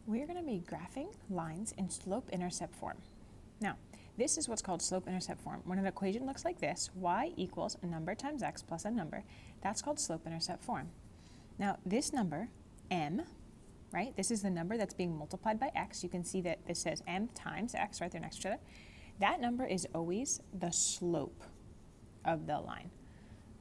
We're going to be graphing lines in slope-intercept form. Now, this is what's called slope-intercept form. When an equation looks like this, y equals a number times x plus a number, that's called slope-intercept form. Now, this number, m, right, this is the number that's being multiplied by x. You can see that this says m times x right there next to each other. That number is always the slope of the line.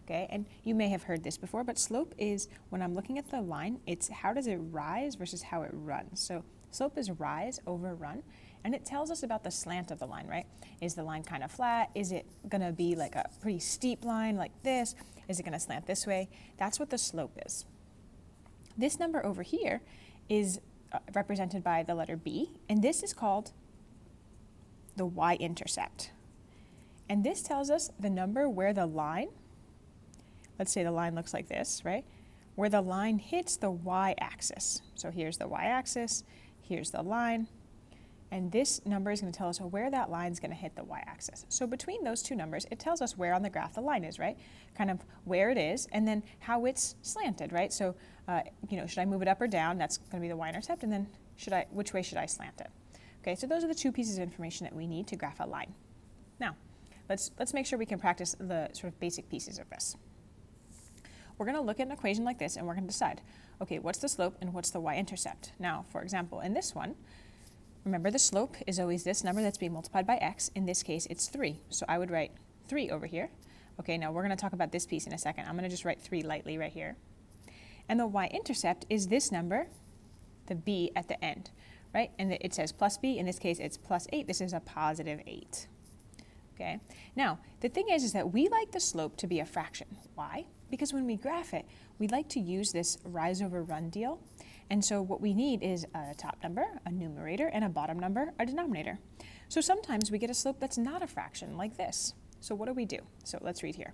Okay, and you may have heard this before, but slope is, when I'm looking at the line, it's how does it rise versus how it runs. So slope is rise over run, and it tells us about the slant of the line, right? Is the line kind of flat? Is it going to be like a pretty steep line like this? Is it going to slant this way? That's what the slope is. This number over here is represented by the letter b, and this is called the y-intercept. And this tells us the number where the line, let's say the line looks like this, right? Where the line hits the y-axis. So here's the y-axis, here's the line, and this number is going to tell us where that line is going to hit the y-axis. So between those two numbers, it tells us where on the graph the line is, right? Kind of where it is, and then how it's slanted, right? So, should I move it up or down? That's going to be the y-intercept, and then which way should I slant it? Okay, so those are the two pieces of information that we need to graph a line. Now, let's make sure we can practice the sort of basic pieces of this. We're going to look at an equation like this, and we're going to decide, okay, what's the slope and what's the y-intercept? Now, for example, in this one, remember the slope is always this number that's being multiplied by x. In this case, it's 3. So I would write 3 over here. Okay, now we're going to talk about this piece in a second. I'm going to just write 3 lightly right here. And the y-intercept is this number, the b at the end, right? And it says plus b. In this case, it's plus 8. This is a positive 8. Okay. Now, the thing is that we like the slope to be a fraction. Why? Because when we graph it, we like to use this rise over run deal. And so what we need is a top number, a numerator, and a bottom number, a denominator. So sometimes we get a slope that's not a fraction, like this. So what do? So let's read here.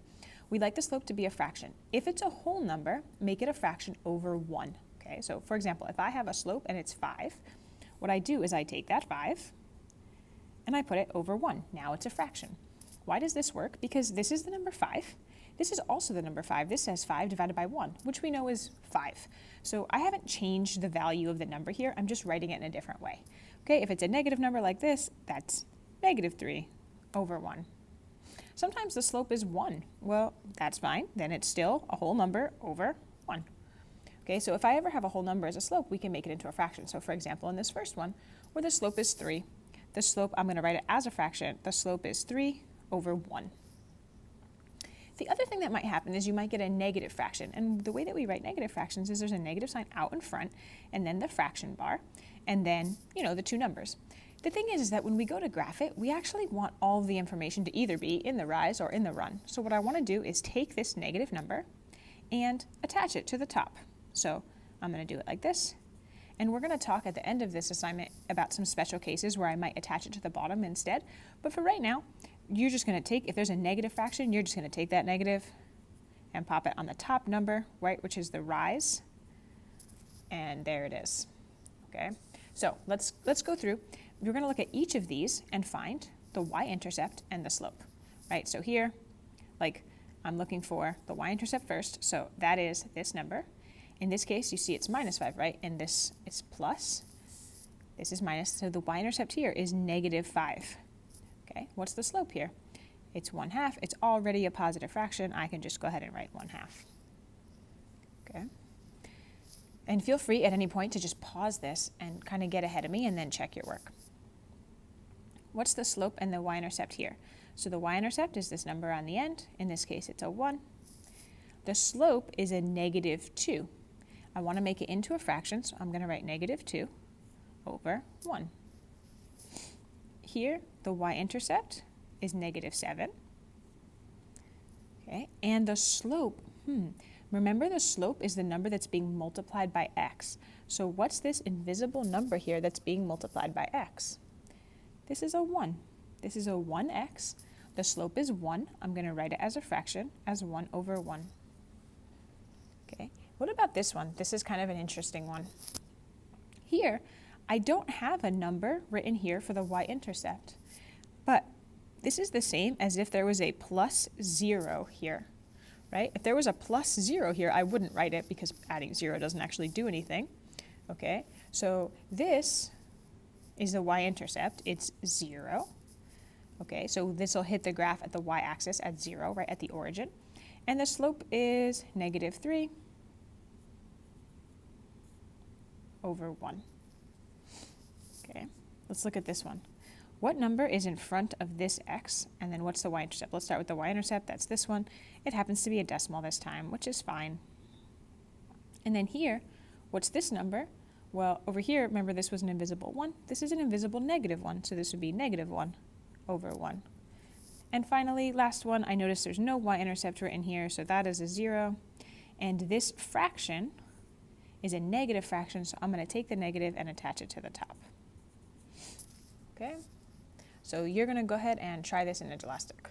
We like the slope to be a fraction. If it's a whole number, make it a fraction over 1. Okay, so for example, if I have a slope and it's 5, what I do is I take that 5, and I put it over 1. Now it's a fraction. Why does this work? Because this is the number 5. This is also the number 5. This says 5 divided by 1, which we know is 5. So I haven't changed the value of the number here. I'm just writing it in a different way. Okay, if it's a negative number like this, that's negative 3 over 1. Sometimes the slope is 1. Well, that's fine. Then it's still a whole number over 1. Okay, so if I ever have a whole number as a slope, we can make it into a fraction. So for example, in this first one, where the slope is 3, the slope, I'm going to write it as a fraction. The slope is 3 over 1. The other thing that might happen is you might get a negative fraction. And the way that we write negative fractions is there's a negative sign out in front, and then the fraction bar, and then, the two numbers. The thing is that when we go to graph it, we actually want all of the information to either be in the rise or in the run. So what I want to do is take this negative number and attach it to the top. So I'm going to do it like this. And we're going to talk at the end of this assignment about some special cases where I might attach it to the bottom instead. But for right now, you're just going to take, if there's a negative fraction, you're just going to take that negative and pop it on the top number, right, which is the rise. And there it is. Okay, so let's go through. We're going to look at each of these and find the y-intercept and the slope, right? So here, I'm looking for the y-intercept first. So that is this number. In this case, you see it's minus 5, right? And this is plus. This is minus. So the y-intercept here is negative 5. Okay, what's the slope here? It's 1/2. It's already a positive fraction. I can just go ahead and write 1/2. Okay. And feel free at any point to just pause this and kind of get ahead of me and then check your work. What's the slope and the y-intercept here? So the y-intercept is this number on the end. In this case, it's a 1. The slope is a negative 2. I want to make it into a fraction, so I'm going to write negative 2 over 1. Here, the y-intercept is negative 7. Okay, and the slope, remember the slope is the number that's being multiplied by x. So what's this invisible number here that's being multiplied by x? This is a 1. This is a 1x. The slope is 1. I'm going to write it as a fraction, as 1 over 1. Okay, what about this one? This is kind of an interesting one. Here, I don't have a number written here for the y-intercept, but this is the same as if there was a plus 0 here, right? If there was a plus 0 here, I wouldn't write it because adding 0 doesn't actually do anything. Okay, so this is the y-intercept. It's 0. Okay, so this will hit the graph at the y-axis at 0, right at the origin. And the slope is -3 over 1. Okay, let's look at this one. What number is in front of this x, and then what's the y-intercept? Let's start with the y-intercept. That's this one. It happens to be a decimal this time, which is fine. And then here, what's this number? Well, over here, remember this was an invisible 1. This is an invisible -1, so this would be -1 over 1. And finally, last one, I noticed there's no y-intercept written here, so that is a 0. And this fraction is a negative fraction, so I'm going to take the negative and attach it to the top. Okay? So you're going to go ahead and try this in Edulastic.